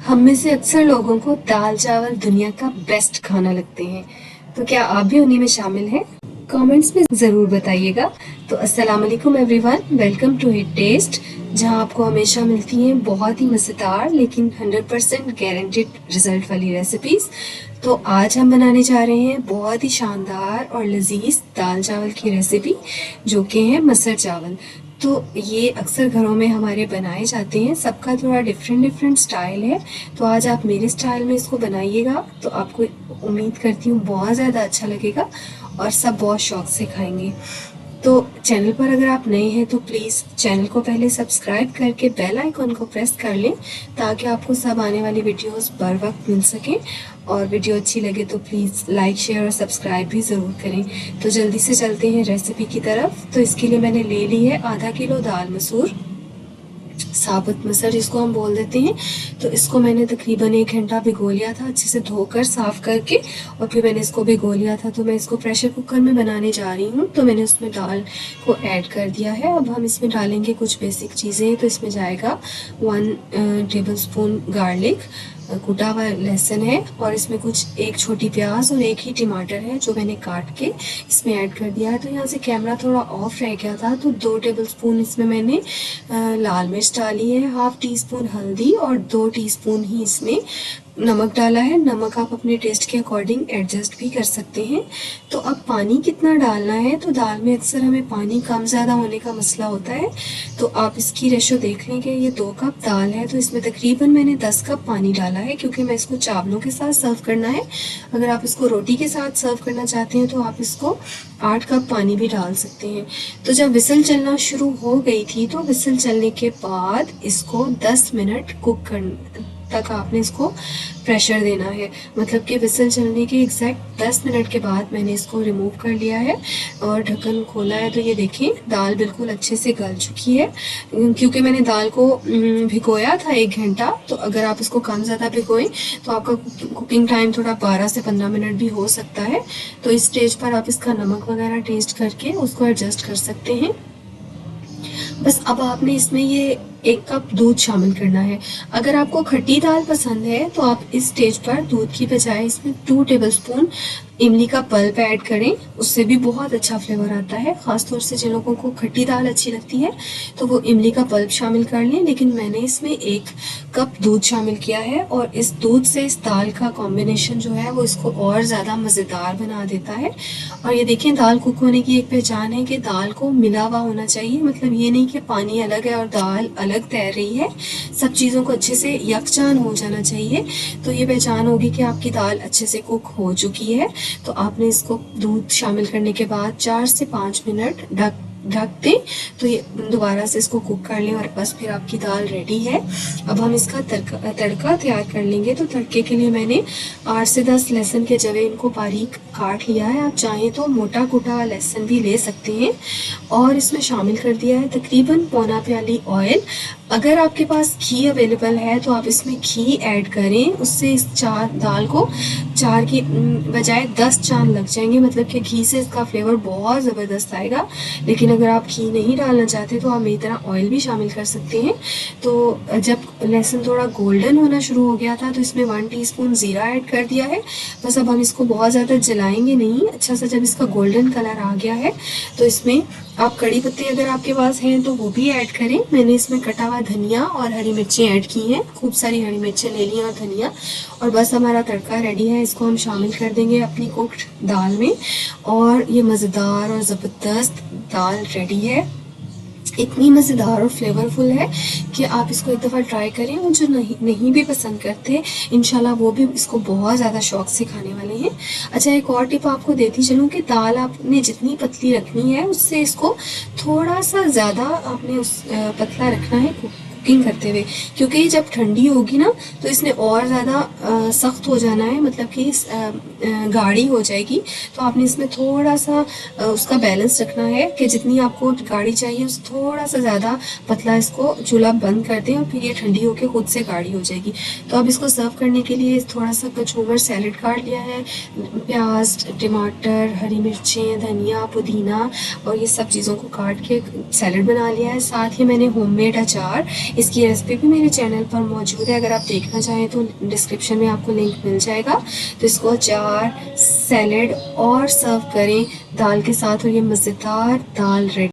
हम में से अक्सर लोगों को दाल चावल दुनिया का बेस्ट खाना लगते हैं। तो क्या आप भी उन्हीं में शामिल हैं? कमेंट्स में ज़रूर बताइएगा। तो अस्सलाम वालेकुम everyone, welcome to hit test, जहां आपको हमेशा मिलती हैं बहुत ही मज़ेदार लेकिन 100% गारंटेड रिजल्ट वाली रेसिपीज़। तो आज हम बनाने जा रहे हैं बहुत ही शानदार और लजीज दाल चावल की रेसिपी, जो कि है मसर चावल। तो ये अक्सर घरों में हमारे बनाए जाते हैं, सबका थोड़ा डिफरेंट डिफरेंट स्टाइल है। तो आज आप मेरे स्टाइल में इसको बनाइएगा तो आपको उम्मीद करती हूँ बहुत ज़्यादा अच्छा लगेगा और सब बहुत शौक से खाएंगे। तो चैनल पर अगर आप नए हैं तो प्लीज़ चैनल को पहले सब्सक्राइब करके बेल आइकन को प्रेस कर लें, ताकि आपको सब आने वाली वीडियोस बर वक्त मिल सकें। और वीडियो अच्छी लगे तो प्लीज़ लाइक शेयर और सब्सक्राइब भी ज़रूर करें। तो जल्दी से चलते हैं रेसिपी की तरफ। तो इसके लिए मैंने ले ली है आधा किलो दाल मसूर, साबुत मसर जिसको हम बोल देते हैं। तो इसको मैंने तकरीबन 1 घंटा भिगो लिया था, अच्छे से धोकर साफ करके, और फिर मैंने इसको भिगो लिया था। तो मैं इसको प्रेशर कुकर में बनाने जा रही हूँ। तो मैंने उसमें दाल को ऐड कर दिया है। अब हम इसमें डालेंगे कुछ बेसिक चीज़ें। तो इसमें जाएगा 1 टेबल स्पून गार्लिक, कुटा हुआ लहसुन है, और इसमें कुछ 1 छोटी प्याज और 1 ही टमाटर है जो मैंने काट के इसमें ऐड कर दिया है। तो यहाँ से कैमरा थोड़ा ऑफ रह गया था। तो 2 टेबल स्पून इसमें मैंने लाल मिर्च डाली है, हाफ टी स्पून हल्दी और 2 टीस्पून ही इसमें नमक डाला है। नमक आप अपने टेस्ट के अकॉर्डिंग एडजस्ट भी कर सकते हैं। तो अब पानी कितना डालना है, तो दाल में अक्सर हमें पानी कम ज़्यादा होने का मसला होता है। तो आप इसकी रेशो देख लेंगे। ये 2 कप दाल है तो इसमें तकरीबन मैंने 10 कप पानी डाला है, क्योंकि मैं इसको चावलों के साथ सर्व करना है। अगर आप इसको रोटी के साथ सर्व करना चाहते हैं तो आप इसको 8 कप पानी भी डाल सकते हैं। तो जब विसल चलना शुरू हो गई थी, तो विसल चलने के बाद इसको 10 मिनट कुक कर तक आपने इसको प्रेशर देना है। मतलब कि विसल चलने के एग्जैक्ट 10 मिनट के बाद मैंने इसको रिमूव कर लिया है और ढक्कन खोला है। तो ये देखिए दाल बिल्कुल अच्छे से गल चुकी है, क्योंकि मैंने दाल को भिगोया था 1 घंटा। तो अगर आप इसको कम ज़्यादा भिगोएं तो आपका कुकिंग टाइम थोड़ा 12 से 15 मिनट भी हो सकता है। तो इस स्टेज पर आप इसका नमक वगैरह टेस्ट करके उसको एडजस्ट कर सकते हैं। बस अब आपने इसमें ये 1 कप दूध शामिल करना है। अगर आपको खट्टी दाल पसंद है तो आप इस स्टेज पर दूध की बजाय इसमें 2 टेबलस्पून इमली का पल्प ऐड करें, उससे भी बहुत अच्छा फ्लेवर आता है। ख़ासतौर से जिन लोगों को खट्टी दाल अच्छी लगती है तो वो इमली का पल्प शामिल कर लें। लेकिन मैंने इसमें 1 कप दूध शामिल किया है, और इस दूध से इस दाल का कॉम्बिनेशन जो है वो इसको और ज़्यादा मज़ेदार बना देता है। और ये देखें, दाल कुक होने की एक पहचान है कि दाल को मिला हुआ होना चाहिए। मतलब ये नहीं कि पानी अलग है और दाल अलग तैर रही है, सब चीज़ों को अच्छे से यकजान हो जाना चाहिए। तो ये पहचान होगी कि आपकी दाल अच्छे से कुक हो चुकी है। तो आपने इसको दूध शामिल करने के बाद 4 से 5 मिनट ढक दें। तो ये दोबारा से इसको कुक कर लें और बस फिर आपकी दाल रेडी है। अब हम इसका तड़का तैयार कर लेंगे। तो तड़के के लिए मैंने 8 से 10 लहसुन के जवे इनको बारीक काट लिया है। आप चाहें तो मोटा कुटा हुआ लहसुन भी ले सकते हैं। और इसमें शामिल कर दिया है तकरीबन पौना प्याली ऑयल। अगर आपके पास घी अवेलेबल है तो आप इसमें घी ऐड करें, उससे इस दाल को 4 की बजाय 10 चांद लग जाएंगे। मतलब कि घी से इसका फ्लेवर बहुत ज़बरदस्त आएगा। लेकिन अगर आप घी नहीं डालना चाहते तो आप मेरी तरह ऑयल भी शामिल कर सकते हैं। तो जब लहसुन थोड़ा गोल्डन होना शुरू हो गया था तो इसमें 1 टीस्पून ज़ीरा ऐड कर दिया है। बस अब हम इसको बहुत ज़्यादा जलाएंगे नहीं। अच्छा सा जब इसका गोल्डन कलर आ गया है तो इसमें आप कड़ी पत्ते अगर आपके पास हैं तो वो भी ऐड करें। मैंने इसमें कटा हुआ धनिया और हरी मिर्चें ऐड की हैं, खूब सारी हरी मिर्चें ले ली और धनिया। और बस हमारा तड़का रेडी है। इसको हम शामिल कर देंगे अपनी कुक्ड दाल में, और ये मज़ेदार और ज़बरदस्त दाल रेडी है। इतनी मज़ेदार और फ्लेवरफुल है कि आप इसको एक दफ़ा ट्राई करें। और जो नहीं भी पसंद करते, इंशाल्लाह वो भी इसको बहुत ज़्यादा शौक से खाने वाले हैं। अच्छा, एक और टिप आपको देती चलूँ कि दाल आपने जितनी पतली रखनी है उससे इसको थोड़ा सा ज़्यादा आपने पतला रखना है कुकिंग करते हुए, क्योंकि जब ठंडी होगी ना तो इसने और ज़्यादा सख्त हो जाना है। मतलब कि गाढ़ी हो जाएगी। तो आपने इसमें थोड़ा सा उसका बैलेंस रखना है कि जितनी आपको गाढ़ी चाहिए उससे थोड़ा सा ज़्यादा पतला इसको चूल्हा बंद कर दें और फिर ये ठंडी होकर खुद से गाढ़ी हो जाएगी। तो अब इसको सर्व करने के लिए थोड़ा सा कचूमर सैलेड काट लिया है, प्याज, टमाटर, हरी मिर्चें, धनिया, पुदीना और ये सब चीज़ों को काट के सैलेड बना लिया है। साथ ही मैंने होममेड अचार, इसकी रेसिपी भी मेरे चैनल पर मौजूद है, अगर आप देखना चाहें तो डिस्क्रिप्शन में आपको लिंक मिल जाएगा। तो इसको अचार, सैलेड और सर्व करें दाल के साथ और ये मज़ेदार दाल रेडी।